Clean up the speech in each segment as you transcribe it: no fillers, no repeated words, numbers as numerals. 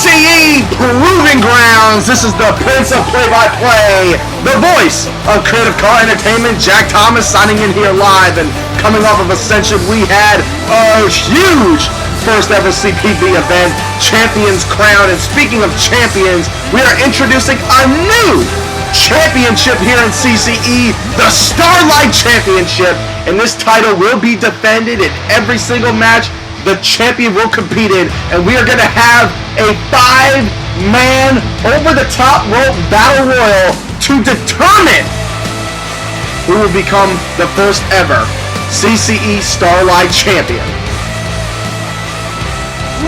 CCE Proving Grounds. This is the Prince of Play-by-Play, the voice of Creative Car Entertainment, Jack Thomas, signing in here live. And coming off of Ascension, we had a huge first ever CPV event, Champions Crown. And speaking of champions, we are introducing a new championship here in CCE, the Starlight Championship. And this title will be defended in every single match the champion will compete in, and we are going to have a 5-man over-the-top rope battle royal to determine who will become the first ever CCE Starlight Champion.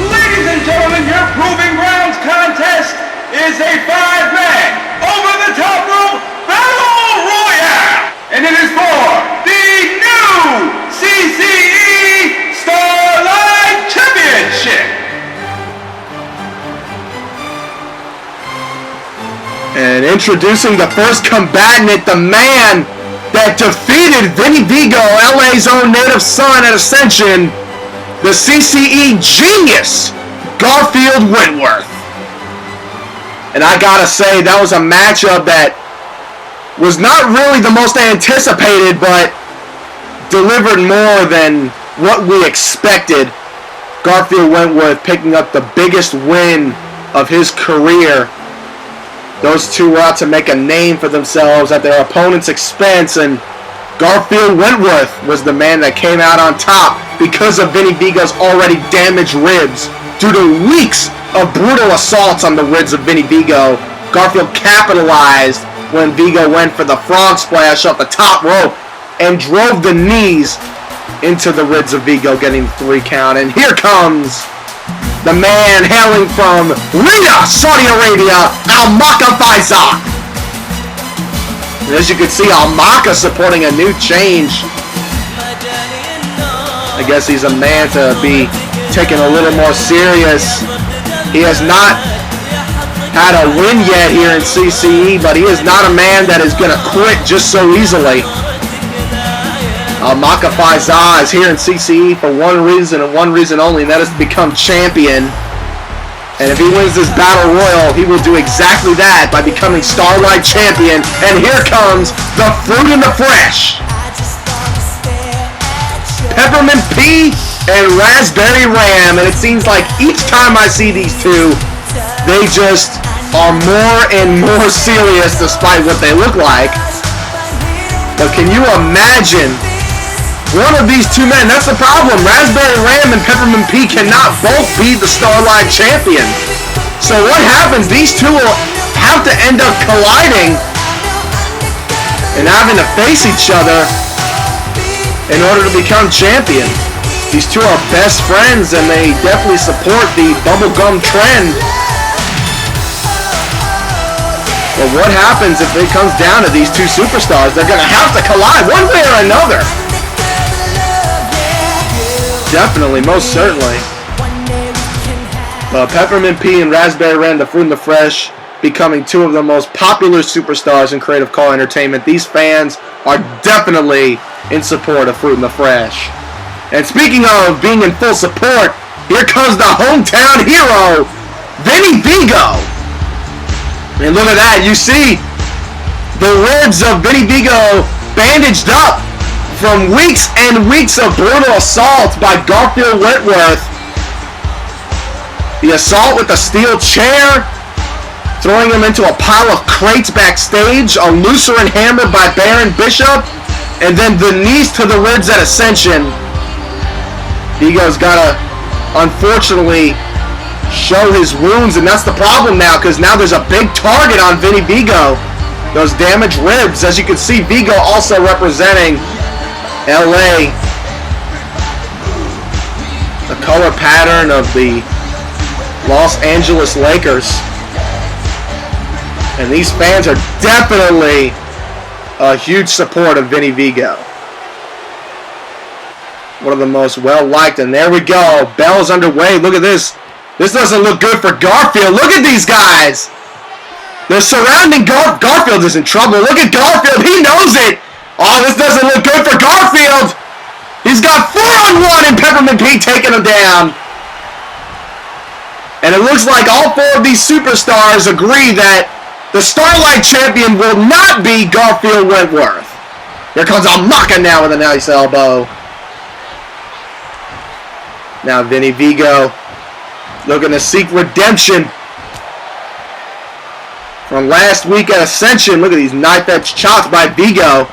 Ladies and gentlemen, your Proving Grounds contest is a 5-man over-the-top rope battle royale, and it is for the new CCE Starlight Championship. And introducing the first combatant, the man that defeated Vinny Vigo, LA's own native son at Ascension, the CCE genius, Garfield Wentworth. And I gotta say, that was a matchup that was not really the most anticipated, but delivered more than what we expected. Garfield Wentworth picking up the biggest win of his career. Those two were out to make a name for themselves at their opponent's expense, and Garfield Wentworth was the man that came out on top because of Vinny Vigo's already damaged ribs. Due to weeks of brutal assaults on the ribs of Vinny Vigo, Garfield capitalized when Vigo went for the frog splash off the top rope and drove the knees into the ribs of Vigo, getting the 3 count. And here comes the man hailing from Riyadh, Saudi Arabia, Al-Maka Faisal. And as you can see, Al-Maka supporting a new change. I guess he's a man to be taken a little more serious. He has not had a win yet here in CCE, but he is not a man that is going to quit just so easily. Al-Maka Faisal is here in CCE for one reason and one reason only, and that is to become champion. And if he wins this battle royal, he will do exactly that by becoming Starlight Champion. And here comes the fruit and the fresh, Peppermint P and Raspberry Ram. And it seems like each time I see these two, they just are more and more serious despite what they look like. But can you imagine one of these two men? That's the problem. Raspberry Ram and Peppermint P cannot both be the Starlight Champion. So what happens? These two will have to end up colliding and having to face each other in order to become champion. These two are best friends, and they definitely support the bubblegum trend. But what happens if it comes down to these two superstars? They're going to have to collide one way or another. Definitely, most certainly. Peppermint P and Raspberry Ram, the fruit and the fresh, becoming two of the most popular superstars in Creative Car Entertainment. These fans are definitely in support of Fruit and the Fresh. And speaking of being in full support, here comes the hometown hero, Vinny Vigo. And look at that, you see the ribs of Vinny Vigo bandaged up from weeks and weeks of brutal assault by Garfield Wentworth. The assault with the steel chair, throwing him into a pile of crates backstage, a Lucerne hammer by Baron Bishop, and then the knees to the ribs at Ascension. Vigo's got to, unfortunately, show his wounds, and that's the problem now, because now there's a big target on Vinny Vigo. Those damaged ribs. As you can see, Vigo also representing LA. The color pattern of the Los Angeles Lakers. And these fans are definitely a huge support of Vinny Vigo. One of the most well-liked. And there we go. Bell's underway. Look at this. This doesn't look good for Garfield. Look at these guys. They're surrounding Garfield is in trouble. Look at Garfield. He knows it. Oh, this doesn't look good for Garfield. He's got 4-on-1 and Peppermint P taking him down. And it looks like all 4 of these superstars agree that the Starlight Champion will not be Garfield Wentworth. Here comes Almaka now with a nice elbow. Now Vinny Vigo looking to seek redemption from last week at Ascension. Look at these knife-edge chops by Vigo.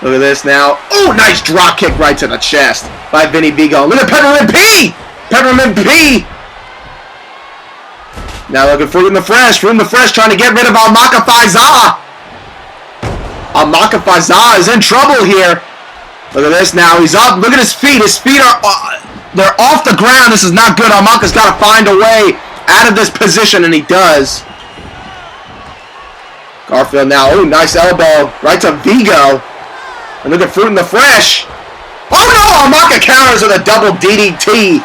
Look at this now. Oh, nice drop kick right to the chest by Vinny Vigo. Look at Peppermint P! Peppermint P! Now look at Fruit in the Fresh. Fruit in the Fresh trying to get rid of Almaka Faiza. Almaka Faiza is in trouble here. Look at this now. He's up. Look at his feet. His feet are they're off the ground. This is not good. Almaka's got to find a way out of this position, and he does. Garfield now. Oh, nice elbow. Right to Vigo. And look at Fruit in the Fresh. Oh, no! Almaka counters with a double DDT.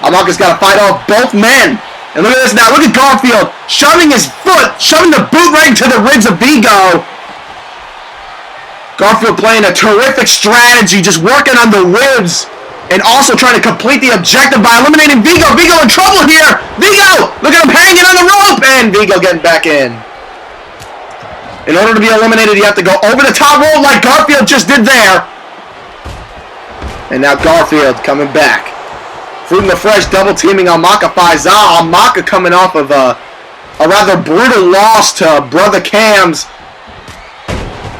Almaka's got to fight off both men. And look at this now. Look at Garfield shoving his foot, shoving the boot right into the ribs of Vigo. Garfield playing a terrific strategy, just working on the ribs and also trying to complete the objective by eliminating Vigo. Vigo in trouble here. Vigo! Look at him hanging on the rope. And Vigo getting back in. In order to be eliminated, you have to go over the top rope like Garfield just did there. And now Garfield coming back. Fruit in the Fresh double teaming Almaka Faiza. Almaka coming off of a rather brutal loss to Brother Cam's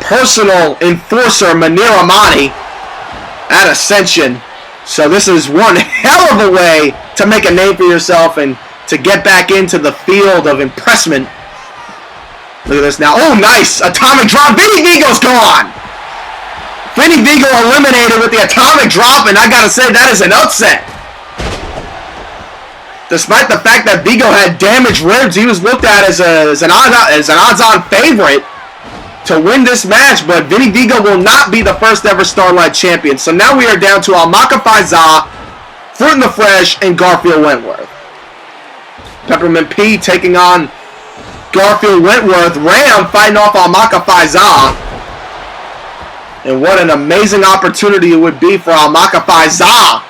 personal enforcer, Manir Amani, at Ascension. So this is one hell of a way to make a name for yourself and to get back into the field of impressment. Look at this now. Oh, nice. Atomic drop. Vinny Vigo's gone. Vinny Vigo eliminated with the atomic drop, and I gotta say, that is an upset. Despite the fact that Vigo had damaged ribs, he was looked at as an odds-on favorite to win this match, but Vinny Vigo will not be the first ever Starlight Champion. So now we are down to Almaka Faiza, Fruit in the Fresh, and Garfield Wentworth. Peppermint P taking on Garfield Wentworth. Ram fighting off Almaka Faiza. And what an amazing opportunity it would be for Almaka Faiza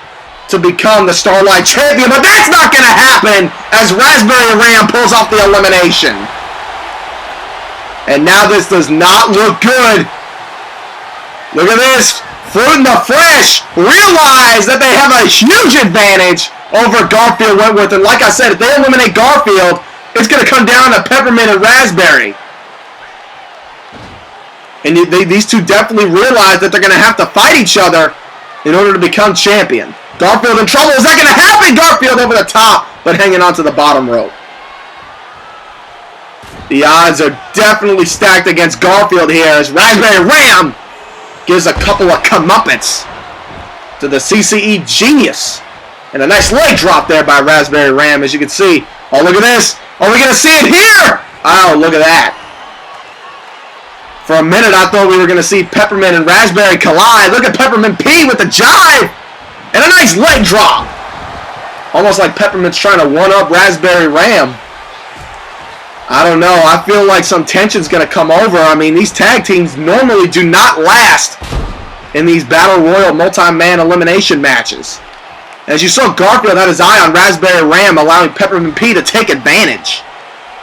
to become the Starlight Champion, but that's not going to happen as Raspberry Ram pulls off the elimination. And now this does not look good. Look at this. Fruit in the Fresh realize that they have a huge advantage over Garfield Wentworth. And like I said, if they eliminate Garfield, it's going to come down to Peppermint and Raspberry. And these two definitely realize that they're going to have to fight each other in order to become champion. Garfield in trouble. Is that going to happen? Garfield over the top, but hanging on to the bottom rope. The odds are definitely stacked against Garfield here as Raspberry Ram gives a couple of comeuppance to the CCE Genius. And a nice leg drop there by Raspberry Ram, as you can see. Oh, look at this. Oh, we're going to see it here. Oh, look at that. For a minute, I thought we were going to see Peppermint and Raspberry collide. Look at Peppermint P with the jive. And a nice leg drop. Almost like Peppermint's trying to one-up Raspberry Ram. I don't know. I feel like some tension's going to come over. I mean, these tag teams normally do not last in these Battle Royal multi-man elimination matches. As you saw, Garfield had his eye on Raspberry Ram, allowing Peppermint P to take advantage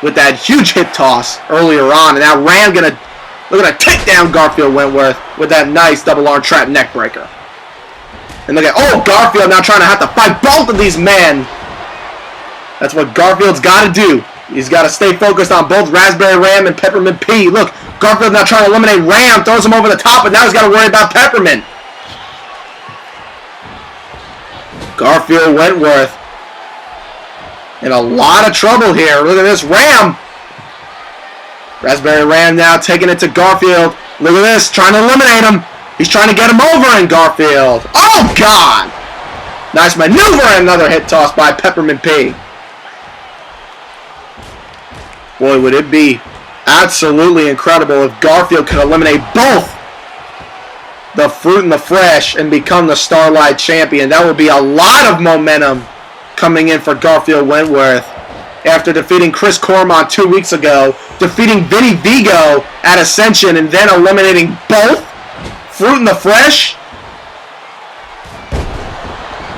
with that huge hip toss earlier on. And now Ram going to take down Garfield Wentworth with that nice double arm trap neck breaker. And look at, oh, Garfield now trying to have to fight both of these men. That's what Garfield's got to do. He's got to stay focused on both Raspberry Ram and Peppermint P. Look, Garfield now trying to eliminate Ram, throws him over the top, but now he's got to worry about Peppermint. Garfield Wentworth in a lot of trouble here. Look at this, Ram. Raspberry Ram now taking it to Garfield. Look at this, trying to eliminate him. He's trying to get him over in Garfield. Oh, God. Nice maneuver and another hit toss by Peppermint P. Boy, would it be absolutely incredible if Garfield could eliminate both the Fruit and the Fresh and become the Starlight Champion. That would be a lot of momentum coming in for Garfield Wentworth after defeating Chris Cormont 2 weeks ago, defeating Vinny Vigo at Ascension, and then eliminating both Fruit and the Fresh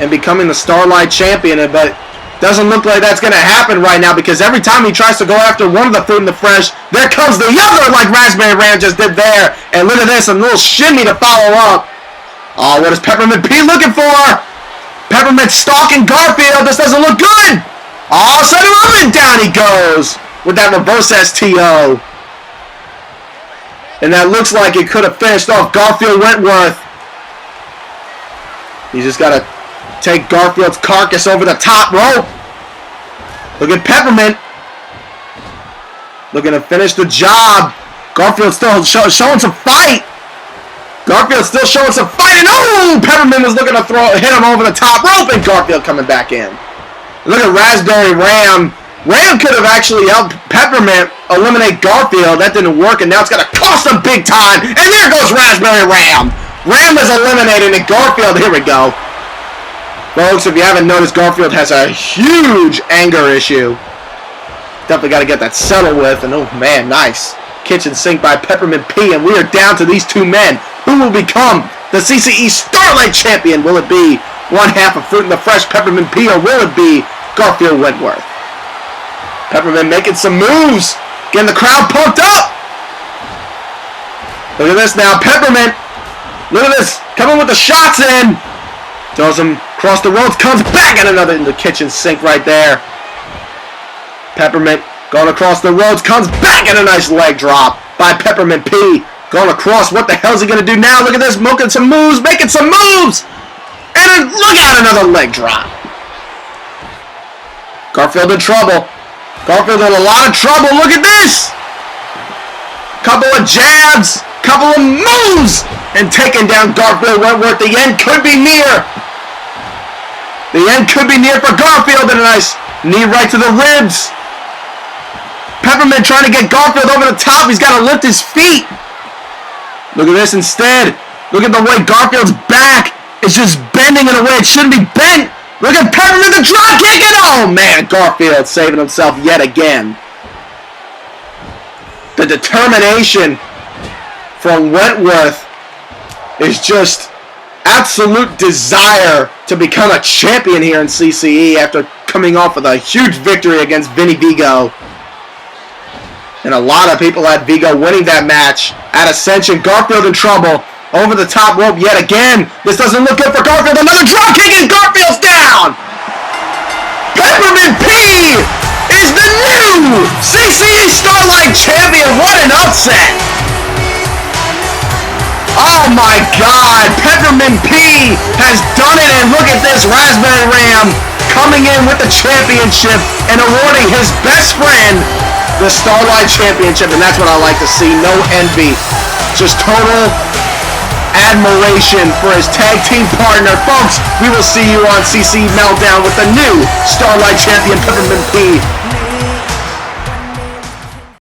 and becoming the Starlight Champion. But Doesn't look like that's going to happen right now because every time he tries to go after one of the fruit and the fresh, there comes the other like Raspberry Ram just did there. And look at this, a little shimmy to follow up. Oh, what is Peppermint P looking for? Peppermint stalking Garfield. This doesn't look good. Oh, set him up and down he goes with that reverse STO. And that looks like it could have finished off Garfield Wentworth. He's just got to take Garfield's carcass over the top rope. Look at Peppermint. Looking to finish the job. Garfield still showing some fight. Garfield still showing some fight. And oh, Peppermint was looking to hit him over the top rope. And Garfield coming back in. Look at Raspberry Ram. Ram could have actually helped Peppermint eliminate Garfield. That didn't work. And now it's going to cost him big time. And there goes Raspberry Ram. Ram is eliminated. And Garfield, here we go. Folks, if you haven't noticed, Garfield has a huge anger issue. Definitely got to get that settled with. And oh man, nice. Kitchen sink by Peppermint P. And we are down to these two men. Who will become the CCE Starlight Champion? Will it be one half of Fruit and the Fresh Peppermint P, or will it be Garfield Wentworth? Peppermint making some moves. Getting the crowd pumped up. Look at this now. Peppermint. Look at this. Coming with the shots in. Throws him across the ropes, comes back and another in the kitchen sink right there. Peppermint going across the ropes, comes back and a nice leg drop by Peppermint P. Going across, what the hell is he going to do now? Look at this, making some moves. And look out, another leg drop. Garfield in trouble. Garfield in a lot of trouble. Look at this. Couple of jabs, couple of moves, and taking down Garfield Wentworth. The end could be near. The end could be near for Garfield, and a nice knee right to the ribs. Peppermint trying to get Garfield over the top. He's got to lift his feet. Look at this instead. Look at the way Garfield's back is just bending in a way it shouldn't be bent. Look at Peppermint, the drop kick, and oh man, Garfield saving himself yet again. The determination from Wentworth is just absolute desire to become a champion here in CCE after coming off with a huge victory against Vinny Vigo. And a lot of people had Vigo winning that match at Ascension. Garfield in trouble. Over the top rope yet again. This doesn't look good for Garfield. Another drop kick and Garfield's down. Peppermint P is the new CCE Starlight Champion. What an upset. Oh my God, Peppermint P has done it, and look at this, Raspberry Ram coming in with the championship and awarding his best friend the Starlight Championship, and that's what I like to see. No envy, just total admiration for his tag team partner. Folks, we will see you on CCE Meltdown with the new Starlight Champion Peppermint P